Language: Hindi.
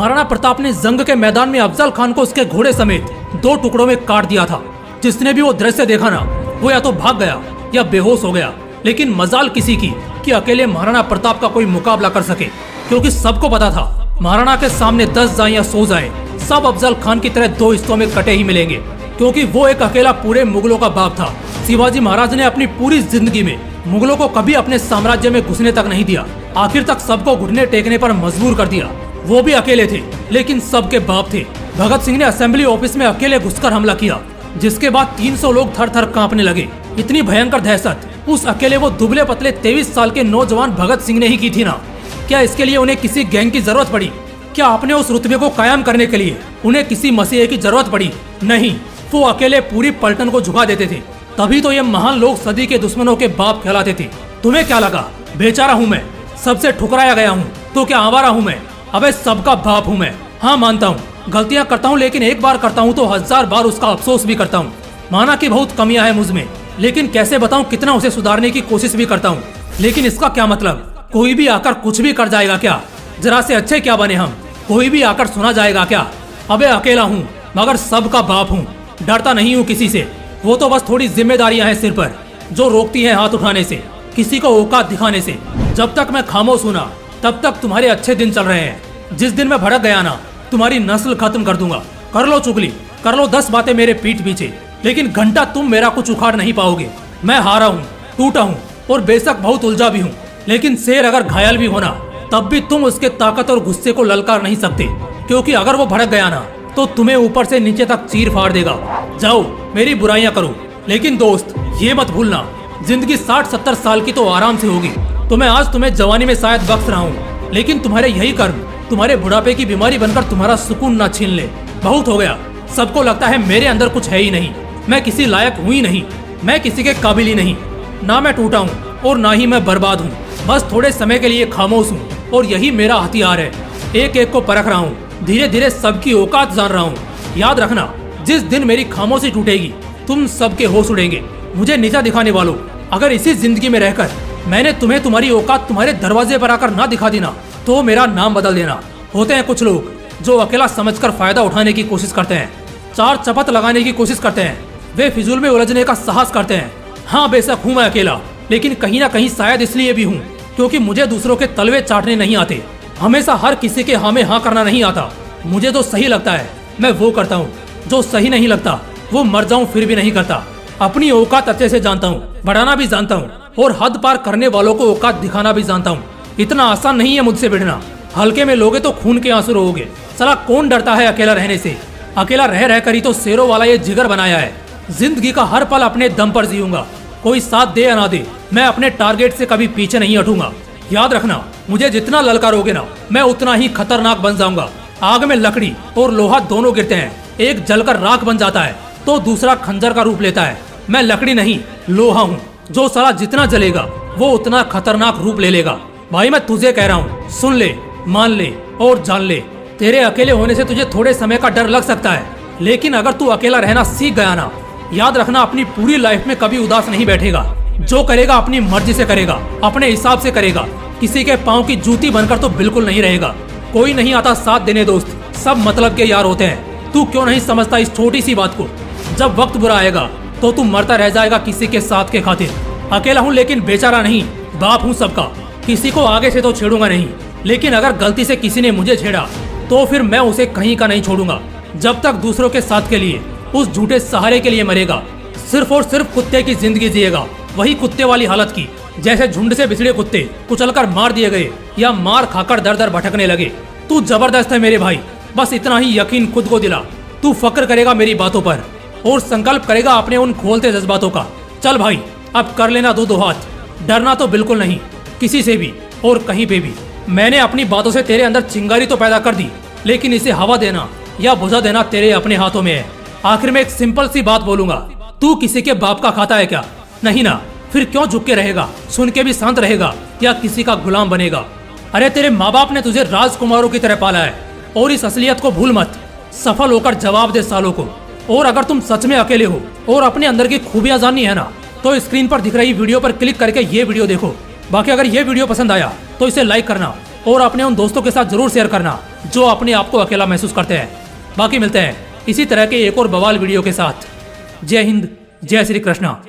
महाराणा प्रताप ने जंग के मैदान में अफजल खान को उसके घोड़े समेत 2 टुकड़ों में काट दिया था। जिसने भी वो दृश्य देखा ना, वो या तो भाग गया या बेहोश हो गया। लेकिन मजाल किसी की कि अकेले महाराणा प्रताप का कोई मुकाबला कर सके, क्योंकि सबको पता था महाराणा के सामने 10 जाए या 100 जाए, सब अफजल खान की तरह 2 हिस्सों में कटे ही मिलेंगे, क्योंकि वो एक अकेला पूरे मुगलों का बाप था। शिवाजी महाराज ने अपनी पूरी जिंदगी में मुगलों को कभी अपने साम्राज्य में घुसने तक नहीं दिया। आखिर तक सबको घुटने टेकने पर मजबूर कर दिया। वो भी अकेले थे, लेकिन सबके बाप थे। भगत सिंह ने असेंबली ऑफिस में अकेले घुसकर हमला किया, जिसके बाद 300 लोग थर थर कांपने लगे। इतनी भयंकर दहशत उस अकेले वो दुबले पतले 23 साल के नौजवान भगत सिंह ने ही की थी ना। क्या इसके लिए उन्हें किसी गैंग की जरूरत पड़ी? क्या अपने उस रुतबे को कायम करने के लिए उन्हें किसी मसीहे की जरूरत पड़ी? नहीं, वो अकेले पूरी पलटन को झुका देते थे। तभी तो ये महान लोग सदी के दुश्मनों के बाप कहलाते थे। तुम्हें क्या लगा बेचारा हूँ मैं, सबसे ठुकराया गया हूँ? तो क्या आवारा हूँ मैं? अबे सबका बाप हूँ मैं। हाँ मानता हूँ गलतियाँ करता हूँ, लेकिन एक बार करता हूँ तो 1000 बार उसका अफसोस भी करता हूँ। माना कि बहुत कमियां हैं मुझ में, लेकिन कैसे बताऊँ कितना उसे सुधारने की कोशिश भी करता हूँ। लेकिन इसका क्या मतलब? कोई भी आकर कुछ भी कर जाएगा क्या? जरा से अच्छे क्या बने हम? कोई भी आकर सुना जाएगा क्या? अबे अकेला हूँ मगर सबका बाप हूँ। डरता नहीं हूँ किसी से। वो तो बस थोड़ी जिम्मेदारियां हैं सिर पर, जो रोकती हैं हाथ उठाने से, किसी को औकात दिखाने से। जब तक मैं खामोश हूं ना, तब तक तुम्हारे अच्छे दिन चल रहे हैं। जिस दिन मैं भड़क गया ना, तुम्हारी नस्ल खत्म कर दूंगा। कर लो चुगली, कर लो 10 बातें मेरे पीठ पीछे, लेकिन घंटा तुम मेरा कुछ उखाड़ नहीं पाओगे। मैं हारा हूँ, टूटा हूँ और बेशक बहुत उलझा भी हूँ, लेकिन शेर अगर घायल भी होना, तब भी तुम उसके ताकत और गुस्से को ललकार नहीं सकते, क्योंकि अगर वो भड़क गया ना, तो तुम्हें ऊपर से नीचे तक चीर फाड़ देगा। जाओ मेरी बुराइयां करो, लेकिन दोस्त ये मत भूलना, जिंदगी 60-70 साल की तो आराम से होगी। तो मैं आज तुम्हें जवानी में शायद बख्श रहा हूँ, लेकिन तुम्हारे यही कर्म तुम्हारे बुढ़ापे की बीमारी बनकर तुम्हारा सुकून ना छीन ले। बहुत हो गया। सबको लगता है मेरे अंदर कुछ है ही नहीं, मैं किसी लायक हूँ ही नहीं, मैं किसी के काबिल ही नहीं। ना मैं टूटा हूँ और ना ही मैं बर्बाद हूँ, बस थोड़े समय के लिए खामोश हूँ, और यही मेरा हथियार है। एक एक को परख रहा हूँ, धीरे धीरे सबकी औकात जान रहा हूँ। याद रखना, जिस दिन मेरी खामोशी टूटेगी, तुम सबके होश उड़ेंगे। मुझे नीचा दिखाने वालों, अगर इसी जिंदगी में रहकर मैंने तुम्हें तुम्हारी औकात तुम्हारे दरवाजे पर आकर ना दिखा दी ना, तो मेरा नाम बदल देना। होते हैं कुछ लोग जो अकेला समझकर फायदा उठाने की कोशिश करते हैं, 4 चपत लगाने की कोशिश करते हैं, वे फिजूल में उलझने का साहस करते हैं। हाँ बेशक हूँ मैं अकेला, लेकिन कहीं ना कहीं शायद इसलिए भी हूँ क्योंकि मुझे दूसरों के तलवे चाटने नहीं आते। हमेशा हर किसी के हाँ में हाँ करना नहीं आता। मुझे जो सही लगता है मैं वो करता हूँ, जो सही नहीं लगता वो मर जाऊँ फिर भी नहीं करता। अपनी औकात अच्छे से जानता हूँ, बढ़ाना भी जानता हूँ, और हद पार करने वालों को औकात दिखाना भी जानता हूँ। इतना आसान नहीं है मुझसे भिड़ना। हल्के में लोगे तो खून के आंसू रोगे। साला कौन डरता है अकेला रहने से? अकेला रह रहकर ही तो शेरों वाला ये जिगर बनाया है। जिंदगी का हर पल अपने दम पर जीऊंगा, कोई साथ दे या ना दे, मैं अपने टारगेट से कभी पीछे नहीं हटूंगा। याद रखना, मुझे जितना ललकारोगे ना, मैं उतना ही खतरनाक बन जाऊंगा। आग में लकड़ी और लोहा दोनों गिरते हैं, एक जलकर राख बन जाता है तो दूसरा खंजर का रूप लेता है। मैं लकड़ी नहीं लोहा हूँ, जो साला जितना जलेगा वो उतना खतरनाक रूप ले लेगा। भाई मैं तुझे कह रहा हूँ, सुन ले, मान ले और जान ले। तेरे अकेले होने से तुझे थोड़े समय का डर लग सकता है, लेकिन अगर तू अकेला रहना सीख गया ना, याद रखना अपनी पूरी लाइफ में कभी उदास नहीं बैठेगा। जो करेगा अपनी मर्जी से करेगा, अपने हिसाब से करेगा, किसी के पाँव की जूती बनकर तो बिल्कुल नहीं रहेगा। कोई नहीं आता साथ देने दोस्त, सब मतलब के यार होते हैं। तू क्यों नहीं समझता इस छोटी सी बात को? जब वक्त बुरा आएगा तो तू मरता रह जाएगा किसी के साथ के खातिर। अकेला हूँ लेकिन बेचारा नहीं, बाप हूँ सबका। किसी को आगे से तो छेड़ूंगा नहीं, लेकिन अगर गलती से किसी ने मुझे छेड़ा तो फिर मैं उसे कहीं का नहीं छोड़ूंगा, जब तक दूसरों के साथ के लिए, उस झूठे सहारे के लिए मरेगा। सिर्फ और सिर्फ कुत्ते की जिंदगी जिएगा, वही कुत्ते वाली हालत की, जैसे झुंड से बिछड़े कुत्ते कुचलकर मार दिए गए या मार खाकर दर दर भटकने लगे। तू जबरदस्त है मेरे भाई, बस इतना ही यकीन खुद को दिला। तू फक्र करेगा मेरी बातों पर और संकल्प करेगा अपने उन खोलते जज्बातों का। चल भाई अब कर लेना दो हाथ। डरना तो बिल्कुल नहीं, किसी से भी और कहीं पे भी। मैंने अपनी बातों से तेरे अंदर चिंगारी तो पैदा कर दी, लेकिन इसे हवा देना या बुझा देना तेरे अपने हाथों में है। आखिर में एक सिंपल सी बात बोलूंगा, तू किसी के बाप का खाता है क्या? नहीं ना, फिर क्यों झुक के रहेगा? सुन के भी शांत रहेगा या किसी का गुलाम बनेगा? अरे तेरे माँ बाप ने तुझे राजकुमारों की तरह पाला है, और इस असलियत को भूल मत। सफल होकर जवाब दे सालों को। और अगर तुम सच में अकेले हो और अपने अंदर की खूबियां जाननी है ना, तो स्क्रीन पर दिख रही वीडियो पर क्लिक करके ये वीडियो देखो। बाकी अगर ये वीडियो पसंद आया तो इसे लाइक करना और अपने उन दोस्तों के साथ जरूर शेयर करना जो अपने आप को अकेला महसूस करते हैं। बाकी मिलते हैं इसी तरह के एक और बवाल वीडियो के साथ। जय हिंद, जय श्री कृष्णा।